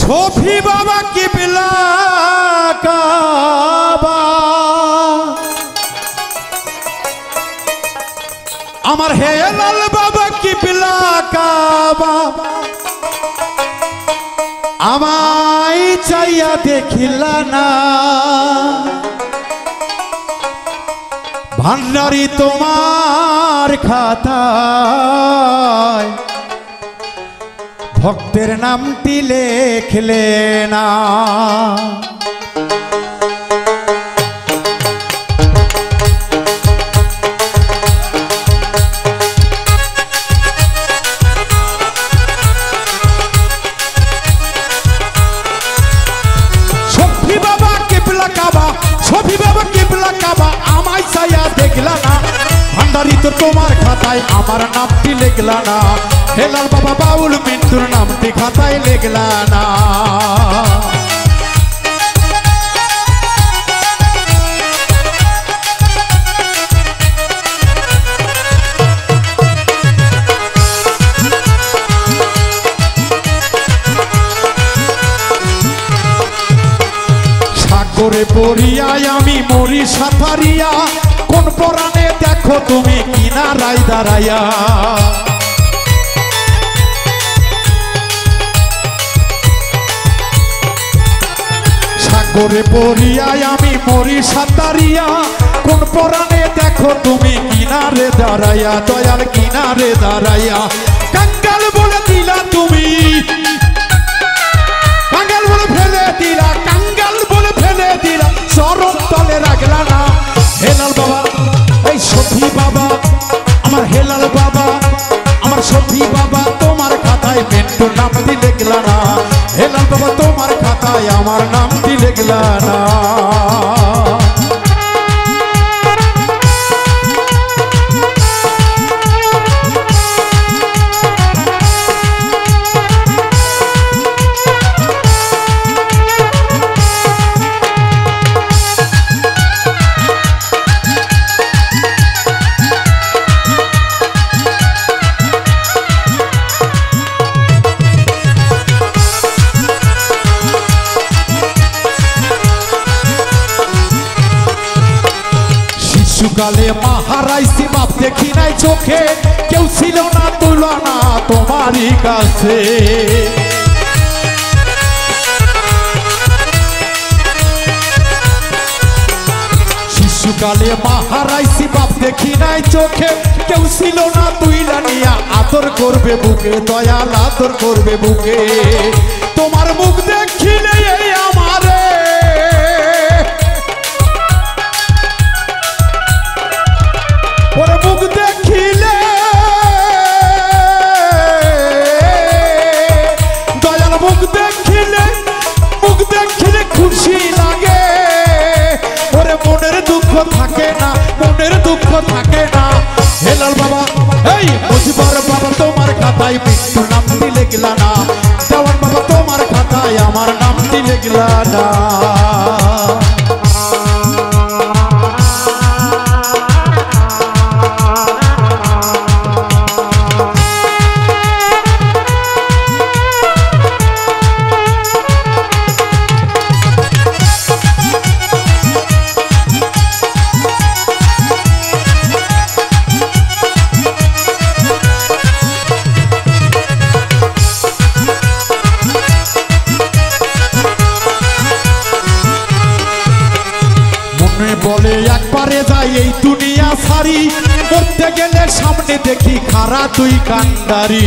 শফি বাবা কিবলা কাবা আমার হেলাল বাবা কিবলা কাবা আমায় চাইয়া দেখিলা না ভান্ডারি তোমার খাতায় ভক্তের নামটি লেখলে না শফি বাবা কিবলা কাবা শফি বাবা কিবলা কাবা আমায় চাইয়া দেখলা না ভান্ডারি তো তোমার খাতায় আমার নামটি লেখলা না হেলাল বাবা বাউল মিন্টুর নামটি খাতায় লেখলা না সাগরে পড়িয়ায় আমি মরি সাঁতারিয়া কোন পরাণে দেখো তুমি কিনারায় দাঁড়াইয়া সাগরে পড়িয়ায় আমি মরি সাঁতারিয়া কোন পরাণে দেখো তুমি কিনারে দাঁড়াইয়া দয়াল কিনারে দাঁড়াইয়া কাঙ্গাল বলে দিলা তুমি কাঙ্গাল বলে ফেলে দিলা কাঙ্গাল বলে ফেলে দিলা চরণ তলে রাখলা না হেলাল বাবা এই শফি বাবা আমার হেলাল বাবা আমার শফি বাবা তোমার খাতায় মিন্টুর নামটি লেখলা না হেলাল বাবা তোমার খাতায় আমার নামটি লেখলা না কালে মাহারাইছি বাপ দেখি নাই চোখে কেউ ছিল না তুলনা তোমারই কাছে শিশুকালে মাহারাইছি বাপ দেখি নাই চোখে কেউ ছিল না তুইলা নিয়া আদর করবে বুকে দয়াল আদর করবে বুকে তোমার মুখ দেখিলে আমারে ওরে মুখ দেখিলে দয়াল মুখ দেখিলে খুশি লাগে ওরে মনের দুঃখ থাকে না মনের দুঃখ থাকে না হেলাল বাবা এই মুজিবর বাবা তোমার খাতায় মিন্টুর নামটি লেখলা না দেওয়ান বাবা তোমার খাতায় আমার নামটি লেখলা না বলে একবারে যাই এই দুনিয়া সারি মরতে গেলে সামনে দেখি খারা তুই কান্ডারি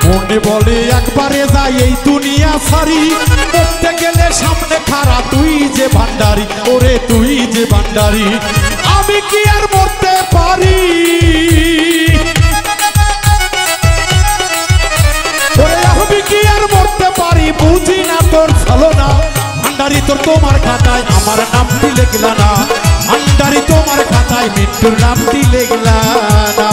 মনে বলে একবারে যাই এই দুনিয়া সারি মরতে গেলে সামনে খারা তুই যে ভান্ডারি ওরে তুই যে ভান্ডারি আমি কি আর মরতে পারি বুঝি না তোর চলো না ভান্ডারি তোর তোমার খাতায় আমার নামটি লেখলা না ভান্ডারি তোমার খাতায় মিন্টুর নামটি লেখলা না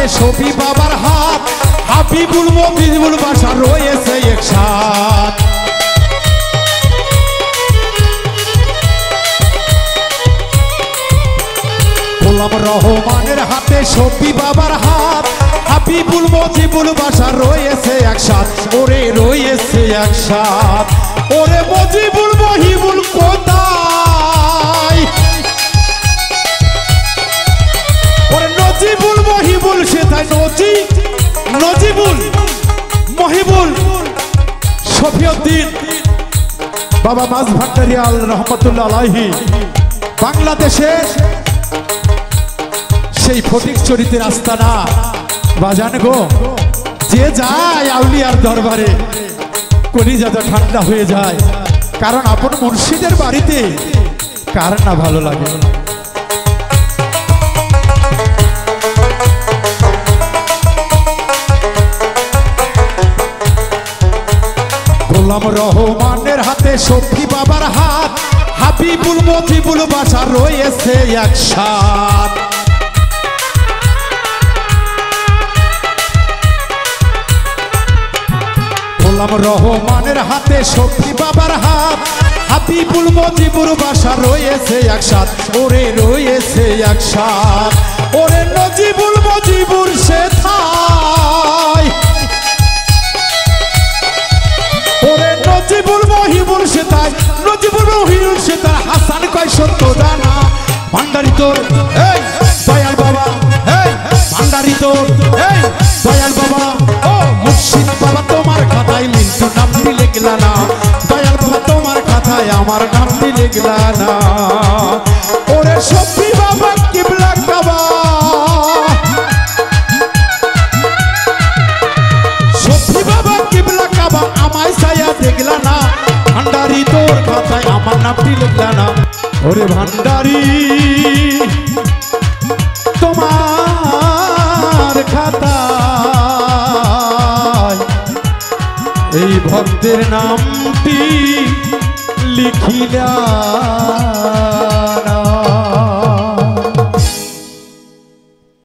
শফি বাবার হাত হাবিবুল মজিবুল বাসা রয়েছে একসাথ গোলাম রহমানের হাতে শফি বাবার হাত হাবিবুল মজিবুল বাসা রয়েছে একসাথ ওরে রয়েছে একসাথ ওরে মজিবুল মহিবুল কোথায় ওরে নজিবুল মহিবুল সেটাই নজিবুল মহিবুল শফিউদ্দিন বাবা মাঝ ভান্ডারী আল রহমতুল্লাহ আলাইহি বাংলাদেশের সেই ফটিক চরিতের আস্তানা বাজান গো যে যায় আউলিয়ার দরবারে কলিজাটা ঠান্ডা হয়ে যায় কারণ আপন মুর্শিদের বাড়িতে কার না ভালো লাগে গোলাম রহমানের হাতে শফি বাবার হাত হাবিবুল মজিবুল বাসা রয়েছে একসাথ গোলাম রহমানের হাতে শফি বাবার হাত হাবিবুল মজিবুল বাসা রয়েছে একসাথ ওরে রয়েছে একসাথ ওরে নজিবুল মজিবুর সেথায় ওরে নজিবুল মহিবুল সেথায় নজিবুল মহিবুল সেথায় হাসান কয় সত্য জানা ভান্ডারী তোর এই দয়াল বাবা এই ভান্ডারী তোর এই দয়াল বাবা ও মুর্শিদ বাবা তোমার খাতায় লিখু নামটি লিখলা না দয়াল বাবা তোমার খাতায় আমার নামটি লিখলা না ওরে শফি বাবা কিবলা কাবা শফি বাবা কিবলা কাবা আমায় ছায়া দেখলা না ভান্ডারী তোর খাতায় আমার নামটি লিখলা না ওরে ভান্ডারী তোমার খাতায় এই ভক্তের নামটি লিখিলা